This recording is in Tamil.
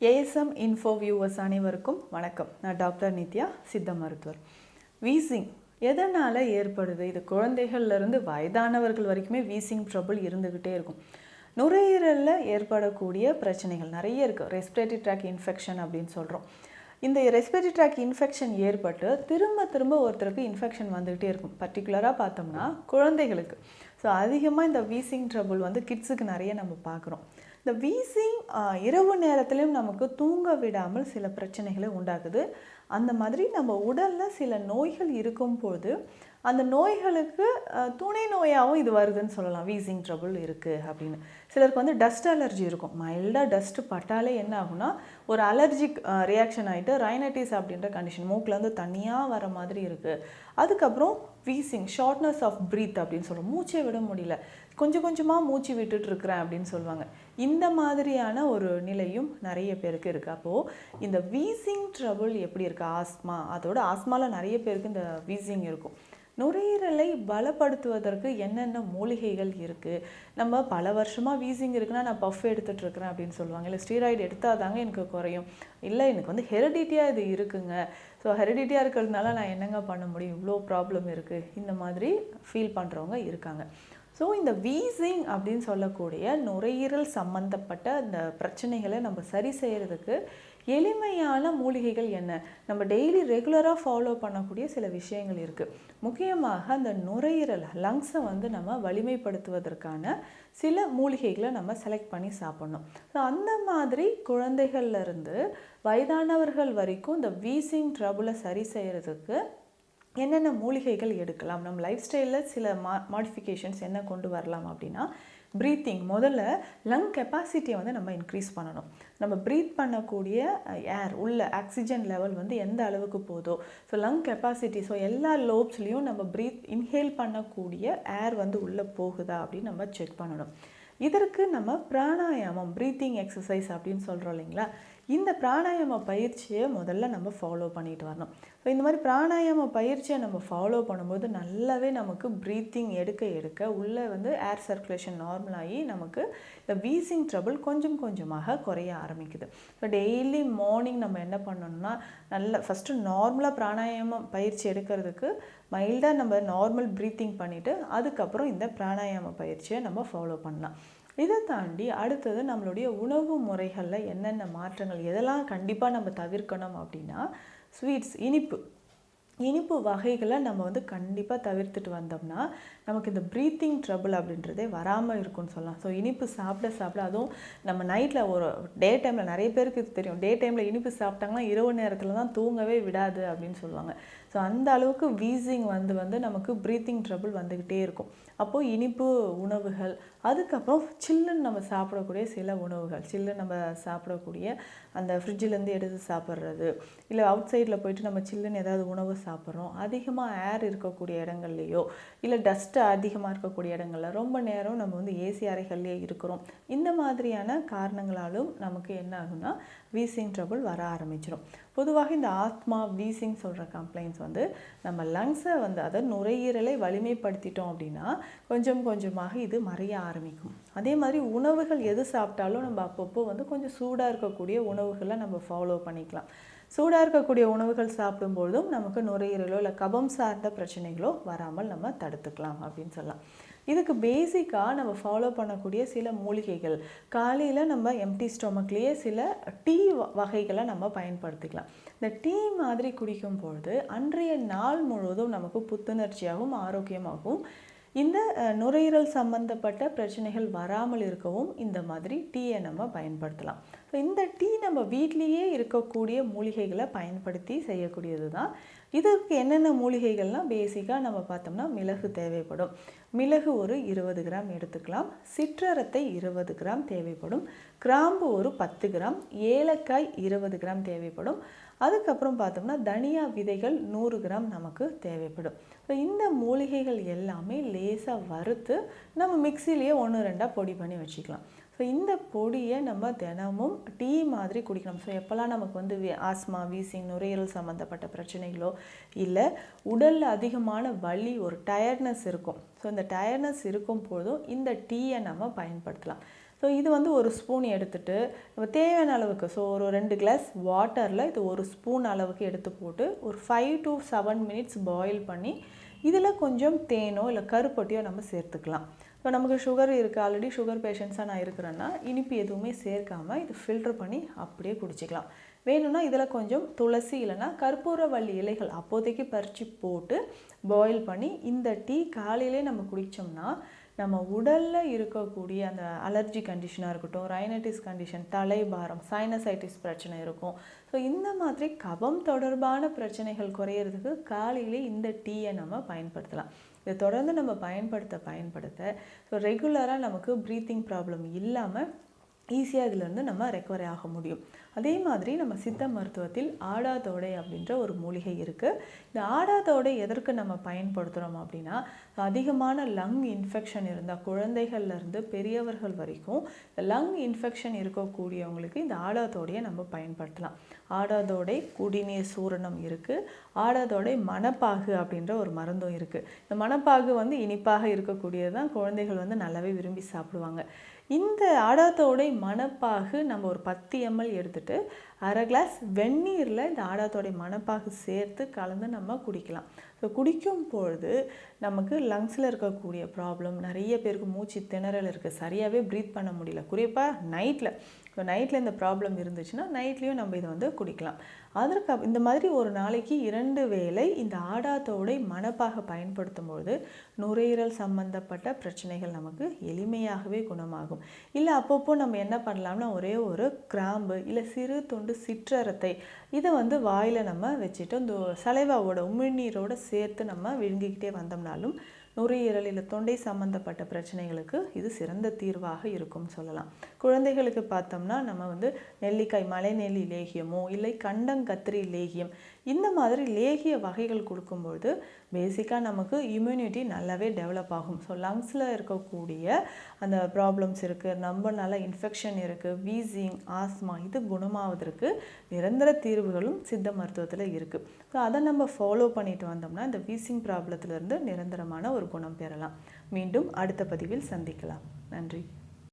ஏஎஸ்எம் இன்ஃபோ வியூவர்ஸ் அனைவருக்கும் வணக்கம். நான் டாக்டர் நித்யா, சித்த மருத்துவர். வீசிங் எதனால் ஏற்படுது? இது குழந்தைகள்லேருந்து வயதானவர்கள் வரைக்குமே வீசிங் ட்ரபிள் இருந்துக்கிட்டே இருக்கும். நுரையீரலில் ஏற்படக்கூடிய பிரச்சனைகள் நிறைய இருக்குது. ரெஸ்பிரேட்டரி ட்ராக் இன்ஃபெக்ஷன் அப்படின்னு சொல்கிறோம். இந்த ரெஸ்பிரேட்டரி ட்ராக் இன்ஃபெக்ஷன் ஏற்பட்டு திரும்ப ஒருத்தருக்கு இன்ஃபெக்ஷன் வந்துக்கிட்டே இருக்கும். பர்டிகுலராக பார்த்தோம்னா குழந்தைகளுக்கு. ஸோ அதிகமாக இந்த வீசிங் ட்ரபிள் கிட்ஸுக்கு நிறைய நம்ம பார்க்குறோம். இந்த வீசிங் இரவு நேரத்துலையும் நமக்கு தூங்க விடாமல் சில பிரச்சனைகளை உண்டாக்குது. அந்த மாதிரி நம்ம உடலில் சில நோய்கள் இருக்கும்போது அந்த நோய்களுக்கு துணை நோயாகவும் இது வருதுன்னு சொல்லலாம். வீசிங் ட்ரபிள் இருக்குது அப்படின்னு. சிலருக்கு டஸ்ட் அலர்ஜி இருக்கும். மைல்டாக டஸ்ட்டு பட்டாலே என்ன ஆகுனா ஒரு அலர்ஜிக் ரியாக்ஷன் ஆகிட்டு ரைனட்டிஸ் அப்படின்ற கண்டிஷன், மூக்கில் தனியாக வர மாதிரி இருக்குது. அதுக்கப்புறம் வீசிங், ஷார்ட்னஸ் ஆஃப் ப்ரீத் அப்படின்னு சொல்லுவோம். மூச்சை விட முடியல, கொஞ்சமாக மூச்சு விட்டுட்டுருக்குறேன் அப்படின்னு சொல்லுவாங்க. இந்த மாதிரியான ஒரு நிலையும் நிறைய பேருக்கு இருக்குது. அப்போது இந்த வீசிங் ட்ரபிள் எப்படி இருக்குது? ஆஸ்மா, அதோட ஆஸ்மாவில் நிறைய பேருக்கு இந்த வீசிங் இருக்கும். நுரையீரலை பலப்படுத்துவதற்கு என்னென்ன மூலிகைகள் இருக்குது? நம்ம பல வருஷமாக வீசிங் இருக்குன்னா நான் பஃப் எடுத்துகிட்ருக்கிறேன் அப்படின்னு சொல்லுவாங்க. இல்லை ஸ்டீராய்டு எடுத்தால் தாங்க எனக்கு குறையும். இல்லை எனக்கு ஹெரிடிட்டியாக இது இருக்குங்க. ஸோ ஹெரிடிட்டியாக இருக்கிறதுனால நான் என்னங்க பண்ண முடியும்? இவ்வளோ ப்ராப்ளம் இருக்குது. இந்த மாதிரி ஃபீல் பண்ணுறவங்க இருக்காங்க. ஸோ இந்த வீசிங் அப்படின்னு சொல்லக்கூடிய நுரையீரல் சம்மந்தப்பட்ட இந்த பிரச்சனைகளை நம்ம சரி செய்கிறதுக்கு எளிமையான மூலிகைகள் என்ன? நம்ம டெய்லி ரெகுலராக ஃபாலோ பண்ணக்கூடிய சில விஷயங்கள் இருக்குது. முக்கியமாக அந்த நுரையீரல் லங்ஸை நம்ம வலிமைப்படுத்துவதற்கான சில மூலிகைகளை நம்ம செலக்ட் பண்ணி சாப்பிட்ணும். ஸோ அந்த மாதிரி குழந்தைகள்லேருந்து வயதானவர்கள் வரைக்கும் இந்த வீசிங் ட்ரபிளை சரி செய்கிறதுக்கு என்னென்ன மூலிகைகள் எடுக்கலாம்? நம்ம லைஃப் ஸ்டைலில் சில மாடிஃபிகேஷன்ஸ் என்ன கொண்டு வரலாம் அப்படின்னா, ப்ரீத்திங். முதல்ல லங் கெப்பாசிட்டியை நம்ம இன்க்ரீஸ் பண்ணணும். நம்ம ப்ரீத் பண்ணக்கூடிய ஏர் உள்ள ஆக்சிஜன் லெவல் எந்த அளவுக்கு போதோ, ஸோ லங் கெப்பாசிட்டி, ஸோ எல்லா லோப்ஸ்லேயும் நம்ம ப்ரீத் இன்ஹேல் பண்ணக்கூடிய ஏர் உள்ளே போகுதா அப்படின்னு நம்ம செக் பண்ணணும். இதற்கு நம்ம பிராணாயாமம், ப்ரீத்திங் எக்ஸசைஸ் அப்படின்னு சொல்கிறோம் இல்லைங்களா, இந்த பிராணாயாம பயிற்சியை முதல்ல நம்ம ஃபாலோ பண்ணிட்டு வரணும். ஸோ இந்த மாதிரி பிராணாயாம பயிற்சியை நம்ம ஃபாலோ பண்ணும்போது நல்லாவே நமக்கு ப்ரீத்திங் எடுக்க உள்ளே ஏர் சர்க்குலேஷன் நார்மலாகி நமக்கு இந்த வீசிங் ட்ரபிள் கொஞ்சமாக குறைய ஆரம்பிக்குது. ஸோ டெய்லி மார்னிங் நம்ம என்ன பண்ணணும்னா, ஃபஸ்ட்டு நார்மலாக பிராணாயாமம் பயிற்சி எடுக்கிறதுக்கு மைல்டாக நம்ம நார்மல் ப்ரீத்திங் பண்ணிவிட்டு அதுக்கப்புறம் இந்த பிராணாயாம பயிற்சியை நம்ம ஃபாலோ பண்ணலாம். இதை தாண்டி அடுத்தது நம்மளுடைய உணவு முறைகளில் என்னென்ன மாற்றங்கள், எதெல்லாம் கண்டிப்பாக நம்ம தவிர்க்கணும் அப்படின்னா, ஸ்வீட்ஸ், இனிப்பு வகைகளை நம்ம கண்டிப்பாக தவிர்த்துட்டு வந்தோம்னா நமக்கு இந்த ப்ரீத்திங் ட்ரபிள் அப்படின்றதே வராமல் இருக்கும்னு சொல்லலாம். ஸோ இனிப்பு சாப்பிட அதுவும் நம்ம நைட்டில் ஒரு டே டைமில், நிறைய பேருக்கு இது தெரியும், டே டைமில் இனிப்பு சாப்பிட்டாங்கன்னா இரவு நேரத்தில் தான் தூங்கவே விடாது அப்படின்னு சொல்லுவாங்க. ஸோ அந்த அளவுக்கு வீசிங் நமக்கு ப்ரீத்திங் ட்ரபிள் வந்துக்கிட்டே இருக்கும். அப்போது இனிப்பு உணவுகள், அதுக்கப்புறம் சில்லுன்னு நம்ம சாப்பிடக்கூடிய சில உணவுகள், சில்லுன்னு நம்ம சாப்பிடக்கூடிய அந்த ஃப்ரிட்ஜிலேருந்து எடுத்து சாப்பிட்றது, இல்லை அவுட் சைடில் போயிட்டு நம்ம சில்லுன்னு ஏதாவது உணவு சாப்பிட்றோம், அதிகமாக ஏர் இருக்கக்கூடிய இடங்கள்லையோ இல்லை டஸ்ட்டு அதிகமாக இருக்கக்கூடிய இடங்களில் ரொம்ப நேரம் நம்ம ஏசி அறைகள்லேயே இருக்கிறோம், இந்த மாதிரியான காரணங்களாலும் நமக்கு என்ன ஆகும்னா வீசிங் ட்ரபிள் வர ஆரம்பிச்சிடும். பொதுவாக இந்த ஆஸ்மா, வீசிங் சொல்கிற கம்ப்ளைண்ட்ஸ் நம்ம லங்ஸை அதாவது நுரையீரலை வலிமைப்படுத்திட்டோம் அப்படின்னா கொஞ்சமாக இது மறைய ஆரம்பிக்கும். அதே மாதிரி உணவுகள் எது சாப்பிட்டாலும் நம்ம அப்பப்போ கொஞ்சம் சூடாக இருக்கக்கூடிய உணவுகளை நம்ம ஃபாலோ பண்ணிக்கலாம். சூடாக இருக்கக்கூடிய உணவுகள் சாப்பிடும்பொழுதும் நமக்கு நுரையீரலோ இல்லை கபம் சார்ந்த பிரச்சனைகளோ வராமல் நம்ம தடுத்துக்கலாம் அப்படின்னு சொல்லலாம். இதுக்கு பேசிக்காக நம்ம ஃபாலோ பண்ணக்கூடிய சில மூலிகைகள், காலையில் நம்ம எம்டி ஸ்டொமக்லேயே சில டீ வகைகளை நம்ம பயன்படுத்திக்கலாம். இந்த டீ மாதிரி குடிக்கும் பொழுது அன்றைய நாள் முழுவதும் நமக்கு புத்துணர்ச்சியாகவும் ஆரோக்கியமாகவும் இந்த நுரையீரல் சம்பந்தப்பட்ட பிரச்சனைகள் வராமல் இருக்கவும் இந்த மாதிரி டீயை நம்ம பயன்படுத்தலாம். ஸோ இந்த டீ நம்ம வீட்லேயே இருக்கக்கூடிய மூலிகைகளை பயன்படுத்தி செய்யக்கூடியது தான். இதற்கு என்னென்ன மூலிகைகள்னால் பேசிக்காக நம்ம பார்த்தோம்னா மிளகு தேவைப்படும். மிளகு ஒரு 20 கிராம் எடுத்துக்கலாம். சிற்றரத்தை 20 கிராம் தேவைப்படும். கிராம்பு ஒரு 10 கிராம், ஏலக்காய் 20 கிராம் தேவைப்படும். அதுக்கப்புறம் பார்த்தோம்னா தனியா விதைகள் 100 கிராம் நமக்கு தேவைப்படும். ஸோ இந்த மூலிகைகள் எல்லாமே லேசாக வறுத்து நம்ம மிக்சிலேயே 1-2 பொடி பண்ணி வச்சுக்கலாம். ஸோ இந்த பொடியை நம்ம தினமும் டீ மாதிரி குடிக்கணும். ஸோ எப்போல்லாம் நமக்கு ஆஸ்மா, வீசிங், நுரையீரல் சம்மந்தப்பட்ட பிரச்சனைகளோ இல்லை உடலில் அதிகமான வலி, ஒரு டயர்ட்னஸ் இருக்கும், ஸோ இந்த டயர்ட்னஸ் இருக்கும் போதும் இந்த டீயை நம்ம பயன்படுத்தலாம். ஸோ இது வந்து ஒரு ஸ்பூன் எடுத்துகிட்டு நம்ம தேவையான அளவுக்கு, ஸோ ஒரு 2 கிளாஸ் வாட்டரில் இது ஒரு ஸ்பூன் அளவுக்கு எடுத்து போட்டு ஒரு 5 to 7 மினிட்ஸ் பாயில் பண்ணி இதில் கொஞ்சம் தேனோ இல்லை கருப்பட்டியோ நம்ம சேர்த்துக்கலாம். இப்போ நமக்கு சுகர் இருக்குது, ஆல்ரெடி சுகர் பேஷண்ட்ஸாக நான் இருக்கிறேன்னா இனிப்பு எதுவுமே சேர்க்காமல் இது ஃபில்டர் பண்ணி அப்படியே குடிச்சிக்கலாம். வேணும்னா இதில் கொஞ்சம் துளசி இல்லைன்னா கற்பூரவள்ளி இலைகள் அப்போதைக்கு பறித்து போட்டு பாயில் பண்ணி இந்த டீ காலையிலே நம்ம குடித்தோம்னா நம்ம உடலில் இருக்கக்கூடிய அந்த அலர்ஜி கண்டிஷனாக இருக்கட்டும், ரைனட்டிஸ் கண்டிஷன், தலைபாரம், சைனசைட்டிஸ் பிரச்சனை இருக்கும். ஸோ இந்த மாதிரி கபம் தொடர்பான பிரச்சனைகள் குறையிறதுக்கு காலையிலே இந்த டீயை நம்ம பயன்படுத்தலாம். இதை தொடர்ந்து நம்ம பயன்படுத்த ஸோ ரெகுலராக நமக்கு ப்ரீத்திங் ப்ராப்ளம் இல்லாமல் ஈஸியாக இதிலேருந்து நம்ம ரெக்கவரி ஆக முடியும். அதே மாதிரி நம்ம சித்த மருத்துவத்தில் ஆடாதோடை அப்படின்ற ஒரு மூலிகை இருக்குது. இந்த ஆடாதோடை எதற்கு நம்ம பயன்படுத்துகிறோம் அப்படின்னா, அதிகமான லங் இன்ஃபெக்ஷன் இருந்தால் குழந்தைகள்லேருந்து பெரியவர்கள் வரைக்கும் லங் இன்ஃபெக்ஷன் இருக்கக்கூடியவங்களுக்கு இந்த ஆடாதோடையை நம்ம பயன்படுத்தலாம். ஆடாதோடை குடிநீர் சூரணம் இருக்குது. ஆடாதோடை மணப்பாகு அப்படின்ற ஒரு மருந்தும் இருக்குது. இந்த மணப்பாகு வந்து இனிப்பாக இருக்கக்கூடியது தான், குழந்தைகள் வந்து நல்லாவே விரும்பி சாப்பிடுவாங்க. இந்த ஆடாதோடை மணப்பாகு நம்ம ஒரு 10 ml எடுத்துகிட்டு அரை கிளாஸ் வெந்நீரில் இந்த ஆடாதோடை மணப்பாகு சேர்த்து கலந்து நம்ம குடிக்கலாம். ஸோ குடிக்கும் பொழுது நமக்கு லங்ஸில் இருக்கக்கூடிய ப்ராப்ளம், நிறைய பேருக்கு மூச்சு திணறல் இருக்குது, சரியாகவே ப்ரீத் பண்ண முடியல, குறிப்பாக நைட்டில். ஸோ நைட்டில் இந்த ப்ராப்ளம் இருந்துச்சுன்னா நைட்லேயும் நம்ம இதை வந்து குடிக்கலாம். அதற்கு இந்த மாதிரி ஒரு நாளைக்கு 2 வேளை இந்த ஆடாதோடை மணப்பாக பயன்படுத்தும்பொழுது நுரையீரல் சம்பந்தப்பட்ட பிரச்சனைகள் நமக்கு எளிமையாகவே குணமாகும். இல்லை அப்பப்போ நம்ம என்ன பண்ணலாம்னா ஒரே ஒரு கிராம்பு இல்லை சிறு துண்டு சிற்றரத்தை இதை வந்து வாயில் நம்ம வச்சுட்டு இந்த சலைவாவோட உமிழ்நீரோட சேர்த்து நம்ம விழுங்கிக்கிட்டே வந்தோம்னாலும் நுரையீரல் இல்லை தொண்டை சம்மந்தப்பட்ட பிரச்சனைகளுக்கு இது சிறந்த தீர்வாக இருக்கும்னு சொல்லலாம். குழந்தைகளுக்கு பார்த்தோம்னா நம்ம வந்து நெல்லிக்காய் மலைநெல்லி லேகியமோ இல்லை கண்டங்கத்திரி லேகியம் இந்த மாதிரி லேகிய வகைகள் கொடுக்கும்பொழுது பேசிக்காக நமக்கு இம்யூனிட்டி நல்லாவே டெவலப் ஆகும். ஸோ லங்ஸில் இருக்கக்கூடிய அந்த ப்ராப்ளம்ஸ் இருக்குது, ரொம்ப நல்ல இன்ஃபெக்ஷன் இருக்குது, வீசிங், ஆஸ்மா இது குணமாவதற்கு நிரந்தர தீர்வுகளும் சித்த மருத்துவத்தில் இருக்குது. ஸோ அதை நம்ம ஃபாலோ பண்ணிட்டு வந்தோம்னா இந்த வீசிங் ப்ராப்ளத்திலிருந்து நிரந்தரமான ஒரு குணம் பெறலாம். மீண்டும் அடுத்த பதிவில் சந்திக்கலாம். நன்றி.